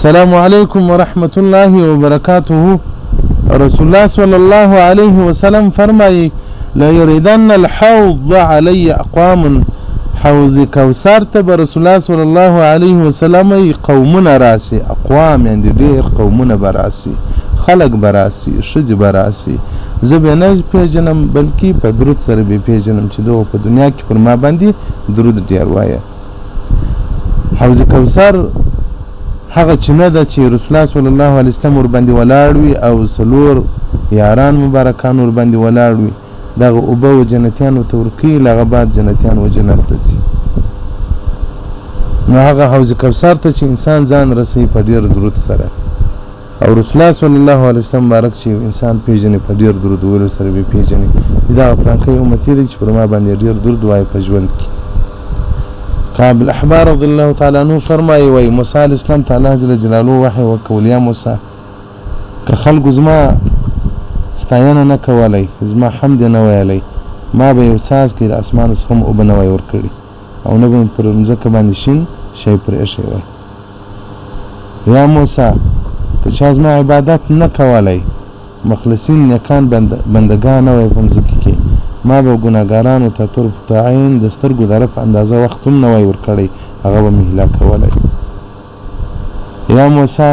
السلام علیکم ورحمت الله وبرکاته. رسول الله صلی الله علیه وسلم فرمایي لا يريدن الحوض علی اقوام، حوض کوثر ته رسول الله صلی الله علیه وسلم قومونه راسي، اقوام یعنی ډیر قومونه براسي، خلق براسي، شج براسي. زه به نه پیژنم بلکې په درود سره به پیژنم چې دوی په دنیا کې پر ما باندې درود ډیر وایي. حوض کوثر هغه چنه ده چې رسول الله صلی الله علیه وسلم ور باندې ولاړ وي او څلور یاران مبارکان ور باندې ولاړ وي، دغه اوبه و جنتیانو ته ورکوي، لغه بعد جنتیان و جنت ته ځي. نو هغه حوض کوثر ته چې انسان ځان رسوي په ډیر درود سره، او رسول الله صلی الله علیه وسلم مبارک چې انسان پیژني په ډیر درود ویلو سره به پیژني. دا پرانکې امتی دی چې پر ما باندې ډیر درود وایي په ژوند کې. کعب الاحبار رضی الله تعالی عنہ فرمایي وای موسی علیه السلام تعالی جل جلاله وحی وکول یا موسی که خلق زما ستاینه نه کولای، زما حمد نه ویلی، ما به یو ساز کې د اسمان څخه او بنوي ور کړی او نه به پر مځکه باندې شین شی پر شي وای. یا موسی که چا زما عبادت نه کولای، مخلصین نیکان بندگان نه وای په مځکه کې، ما به ګناګارانو ته طرف تعین د سترګو د رف اندازه وخت هم نه وای ورکړی، هغه به مې هلاک کولی. یا موسی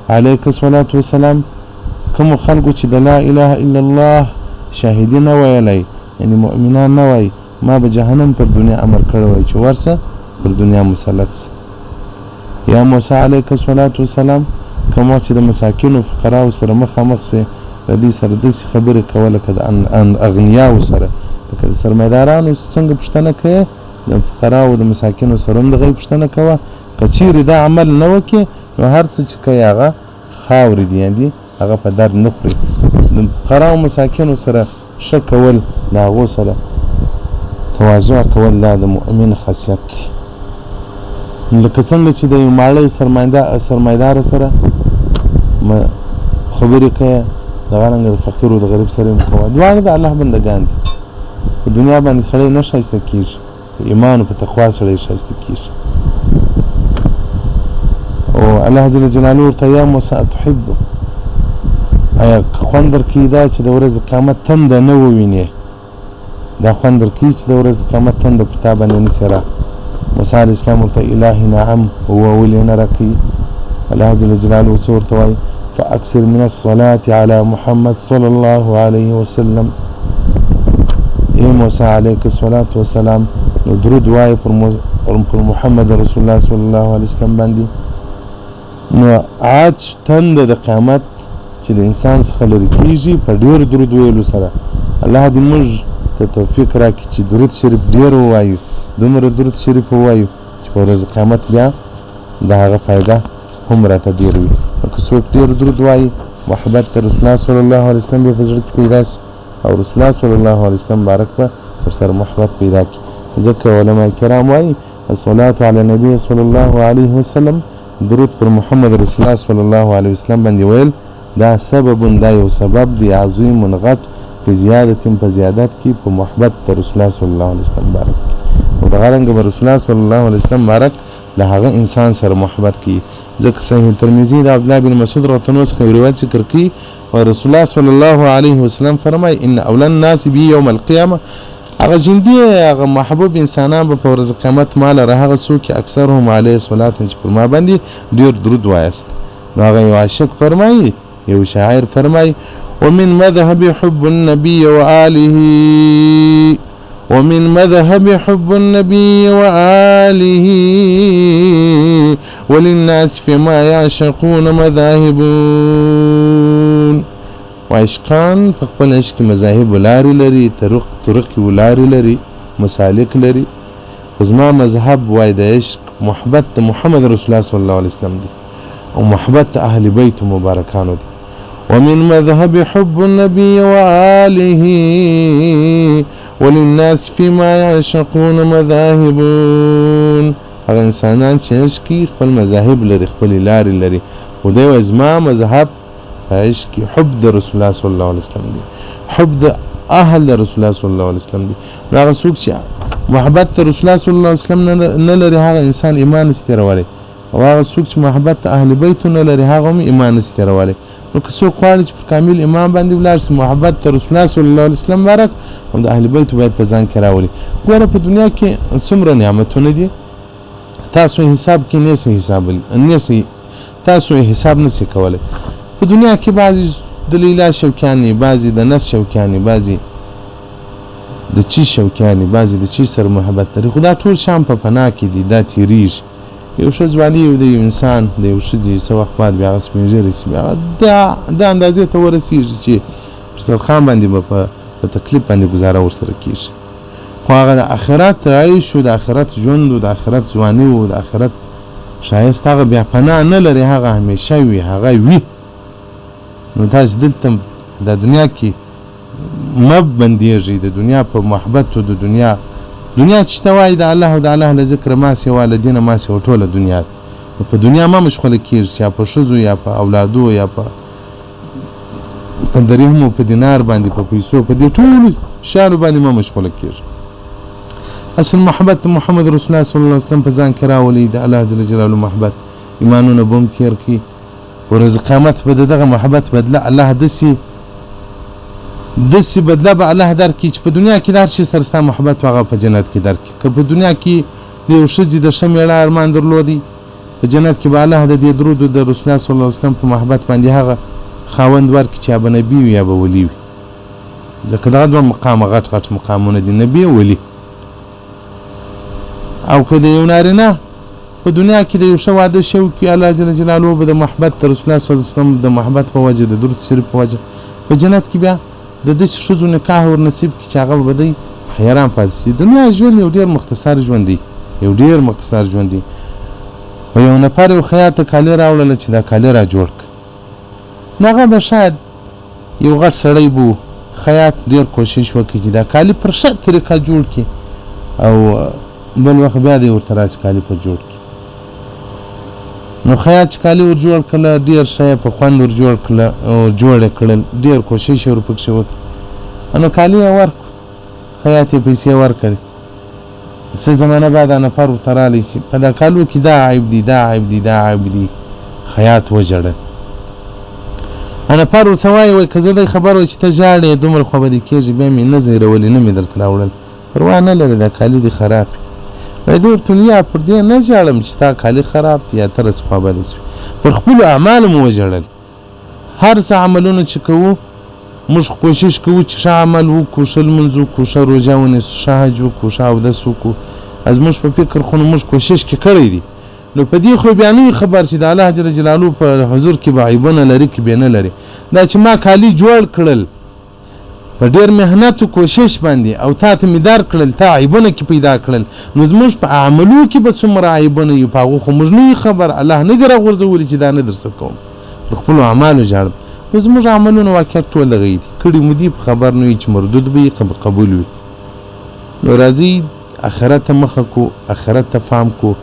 علیک الصلاة والسلام کوم خلکو چې د لا اله الا الله شاهدي نه ویلی، یعنی مؤمنان نه وای، ما به جهنم پر دنیا امر کړی وای چې ورسه پر دنیا مسلط سه. یا موسی علیک الصلاة والسلام کوم چې د مساکینو فقراو سره مخامخ سي، د دې سره داسې خبرې کوله که د اغنیاو سره، لکه د سرمایدارانو څنګه پوښتنه کوې، د فقراو د مساکینو سره هم د هغوی پوښتنه کوه. که چیرې دا عمل نه وکړې نو هر څه چې کوې هغه خاورې دي، یعنې هغه په درد نه خوري. د فقراو مساکینو سره ښه کول، د هغو سره تواضع کول، دا د مؤمن خاصیت دی. لکه څنګه چې د یو ماړه سرمایدار سره خبرې کوې، دغه رنګه د فقیر او د غریب سره هم کوه. دواړه د الله بندګان دي. په دنیا باندې سړی نه ښایسته کېږي، په ایمان او په تقوا سړی ښایسته کېږي. او الله جل جلاله ورته یا موسی اتحب، آیا خوند درکوي دا چې د ورځې قیامت تنده نه ووینې؟ دا خوند درکوي چې د ورځې قیامت تنده پر تا باندې نسي را؟ موسی علیه السلام ورته الهي نعم، هو ولې نه راکوي؟ الله جل جلاله څه ورته وایي؟ فأكثر من الصلاة على محمد صلى الله عليه وسلم. اے موسی علیک الصلاة والسلام نو درود وای پر محمد رسول الله صلی الله علیه وسلم باندې. نو عاج تند د قیامت چې د انسان څخه لري کیږي په ډیر درود ویلو سره. الله دې موږ ته توفیق راکړي چې درود شریف ډیر ووایو، دومره درود شریف ووایو چې په ورځ قیامت بیا د هغه فایده هم راته ډیر وي. که څوک ډیر درود وایي، محبت ته رسول الله صلی الله علیه وسلم به په زړه کې پیدا شي، او رسول الله صلی الله علیه وسلم بارک به ورسره محبت پیدا کړي. ځکه علما کرام وایي الصلاة علی النبي صلی الله علیه وسلم، درود پر محمد رسول الله صلی الله علیه وسلم باندې ویل، دا سبب، دا یو سبب دی عظیم غټ په زیادت په زیادت کې په محبت ته رسول الله صلی الله علیه وسلم بارک. او دغه رنګه به رسول الله صلی الله علیه وسلم بارک له هغه انسان سره محبت کوي. ځکه صحیح ترمذی د عبد الله بن مسعود رضی الله عنه روایت ذکر کوي، او رسول الله صلی الله علیه وسلم فرمای ان اول الناس بی یوم القیامه، هغه جندي هغه محبوب انسانان به په ورځ قیامت مال هغه څوک اکثرهم علیه الصلاة چې پر ما باندې ډیر درود وایست. نو هغه یو عاشق فرمایي، یو شاعر فرمایي ومن مذهب حب النبي وآله، ومن مذهب حب النبي وآله وللناس فيما يعشقون مذاهبون. وعشقان په خپل عشق مذاهب ولاري لري، طرق ولاري لري، مسالک لري. خو زما مذهب وای د عشق محبت محمد رسول الله صلی الله علیه وسلم دی، او محبت اهل بیت مبارکانو دی. ومن مذهب حب النبي وآله وللناس فيما يعشقون مذاهبون. هغه انسانان چې عشق کوي خپل مذاهب لري، خپل لارې لري. خو دی وایي زما مذهب په عشق کې حب د رسول الله صلی الله علیه وسلم دی، حب د اهل د رسول الله صلی الله علیه وسلم دی. نو هغه څوک چې محبت د رسول الله صلی الله علیه وسلم نه لري، هغه انسان ایمان نشي تېرولی. او هغه څوک چې محبت اهل بیت نه لري هغه هم ایمان نشي تیرولی. نو که څوک غواړي چې پر کامل ایمان باندې ولاړ شي محبت ته رسول الله صلی الله علیه وسلم بارک او د اهل بیت باید په ځان کې راولي. ګوره په دنیا کې څومره نعمتونه دي تاسو حساب کې نه سي تاسو حساب نشئ کولی. په دنیا کې بعضی د لیلا شوکیانی، بعضی د نس شوکیانی، بعضی د چی شوکیانی، بعضی د چی سره محبت لري. خو دا ټول شام په پناه کې دي، دا تیریږي. یو ښه ځواني د یو انسان د یو ښځې څه وخت بعد بیا هغه سپین ږیری شي، بیا دا اندازې ته ورسېږي چې پر سرخان باندې به په تکلیف باندې ګزاره ورسره کېږي. خو هغه د آخرت عیش و د آخرت ژوند و د آخرت ځواني و د آخرت ښایست هغه بیا پناه نه لري، هغه همیشه وي، هغه وي. نو تاسې دلته د دنیا کې مه بندېږئ د دنیا په محبت و د دنیا چې ته وایي د الله او د الله له ذکره ما سوا له دینه ما سوا ټوله دنیا ده. نو په دنیا ما مشغوله کېږي یا په ښځو یا په اولادو یا په درهم او په دینار باندې په پیسو په دې ټولو شیانو باندې ما مشغوله کېږي. اصل محبت محمد رسول الله صلی الله علیه وسلم په ځان کې راولي، د الله جل جلاله محبت ایمانونه به هم تېر کړي. ورځ قیامت به د دغه محبت بدله الله داسې بدله به الله درکړي چې په دنیا کې د هر شي سره ستا محبت هغه په جنت کې درکړي. که په دنیا کې د یو ښځې د ښه مېړه ارمان درلودی، په جنت کې به الله د دې درود د رسول الله صلی الله علیه وسلم په محبت باندې هغه خاوند ورکړي چې یا به نبي وي یا به ولي وي. ځکه دغه دوه مقامه غټ مقامونه دي، نبي او ولي. او که د یو نارینه په دنیا کې د یو ښه واده شوی کې الله جل جلاله به د محبت د رسول الله صلی الله علیه وسلم د محبت په وجه د درود شریف په وجه په جنت کې بیا د دې ښځو نکاح ور نصیب کړي چې هغه به دی حیران پاتې شي. دنیا ژوند یو ډېر مختصر ژوند دی، او یو نفر یو خیاطه کالي راوړله چې دا کالي را جوړ کړه. نو هغه به شاید یو غټ سړی به خیاط ډېر کوشش وکړي چې دا کالي پر ښه طریقه جوړ کړي او بل وخت بیا دی ورته راشي کالي په جوړ کړي. نو خیاط چې کالي ور جوړ کړله ډېر ښه یې په خوند ور جوړ کړل، ډېر کوشش یې ورپکښې وکړ. نو کالي یې ورکړو، خیاط یې پیسې ورکړې. څه زمانه بعد نفر ورته رالی چې په دا کالو کې دا عیب دی. خیاط وژړل. نفر ورته وایي که زه دی خبر وای چې ته ژاړې دومره خوا به دې کېږي بیا مې نه ځایرولې نه مې درته راوړل، پروا نه لري دا کالي دې خراب وای. دې ورته یا پر دې نه ژاړم چې ستا کالي خراب دي یا ته رڅ خوا بده شوې، پر خپلو اعمالو مو وژړل. هر څه عملونه چې کوو موږ کوشش کوو چې ښه عمل وکړو، ښه لمونځ وکړو، ښه روژه ونیسو، ښه حج وکړو، ښه اودس وکړو. زموږ په فکر خو موږ کوشش کې کړی دي. نو په دې خو بیا نه وي خبر چې د الله جل جلاله په حضور کې به عیبونه لري که بیا نه لري. دا چې ما کالي جوړ کړل په ډېر محنت و کوشش باندې او تا ته مې در کړل، تا عیبونه کې پیدا کړل، نو زموږ په عملو کې به څومره عیبونه وي په هغو خو موږ نه وي خبر. الله نه دي راغورځولي چې دا نه درڅه کوم، پر خپلو اعمالو ژاړم. نو زموږ عملونه واقعیت ټول دغه دي، کړي مو دي په خبر نه وي چې مردود به وي قبول وي. نو راځئ آخرت ته مخه کو، آخرت ته پام کو.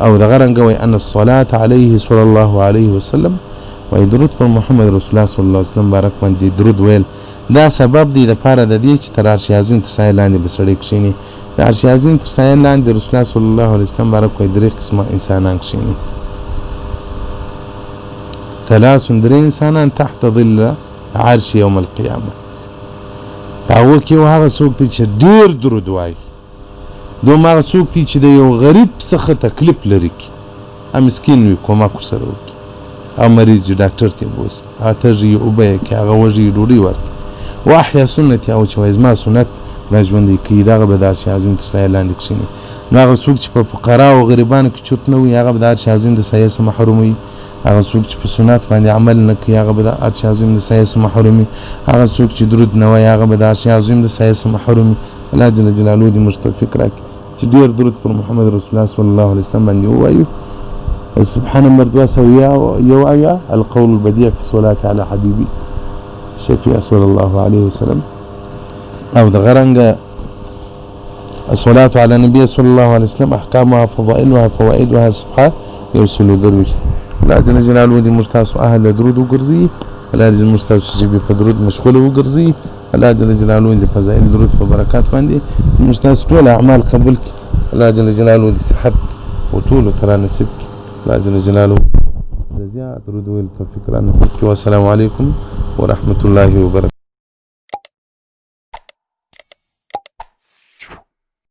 او دغه رنګه وایي ان الصلاة علیه صلی الله علیه وسلم، وایي درود پر محمد رسول الله صلی الله علیه وسلم بارک باندې درود ویل دا سبب دی د پاره د دې چې تر عرش عظیم تر سایه لاندې به سړی کښېني. د عرش عظیم تر سایه لاندې رسول الله صلی الله علیه وسلم بارک وایي درې قسمه انسانان کښېني. ثلاث درې انسانان تحت ظل عرش یوم القیامه. په هغو کې یو هغه څوک دی چې ډېر درود وایي، دوم هغه څوک دی چې د یو غریب څخه تکلیف لري کړي، مسکین وي کومک ورسره وکړي، او مریض وي ډاکټر ته یې بوځي، هغه تږي یې اوبه یې کړي، هغه وږي یې ډوډۍ ورکړي. واحیا سنتي، او چې وایي زما سنت را ژوندی کوي، دغه به د عرش عظیم تر سایه لاندې کښېني. نو هغه څوک چې په فقراو او غریبانو کې چوت نه وي هغه به د عرش عظیم د سایه څخه محروم وي. هغه څوک چې په سنت باندې عمل نه کوي هغه به د عرش عظیم د سایه څخه محروم وي. هغه څوک چې درود نه وایي هغه به د عرش عظیم د سایه څخه محروم وي. الله جل جلاله دې موږ توفیق راکړي چې ډېر درود پر محمد رسول الله صلی الله علیه وسلم باندې ووایو. سبحان نمبر 201 القول البديع في الصلاة على حبيبي شفيع صلى الله عليه وسلم. او د غرنګه الصلاة على النبي صلى الله عليه وسلم احکامها فضائلها فوائدها صفحه يوصل درويش. الله جل جلاله دې موږ تاسو اهل درود وګرځي، الله دې موږ تاسو چې په درود مشغول وګرځي، الله جل جلاله دې فضائل درود په برکات باندې موږ تاسو ټول اعمال قبول کړي، الله جل جلاله دې صحت او ټول تر نصیب کړي. الله جل جلاله د زیات درود ویل توفیق را نصیب کړي. والسلام علیکم ورحمة الله وبرکاته.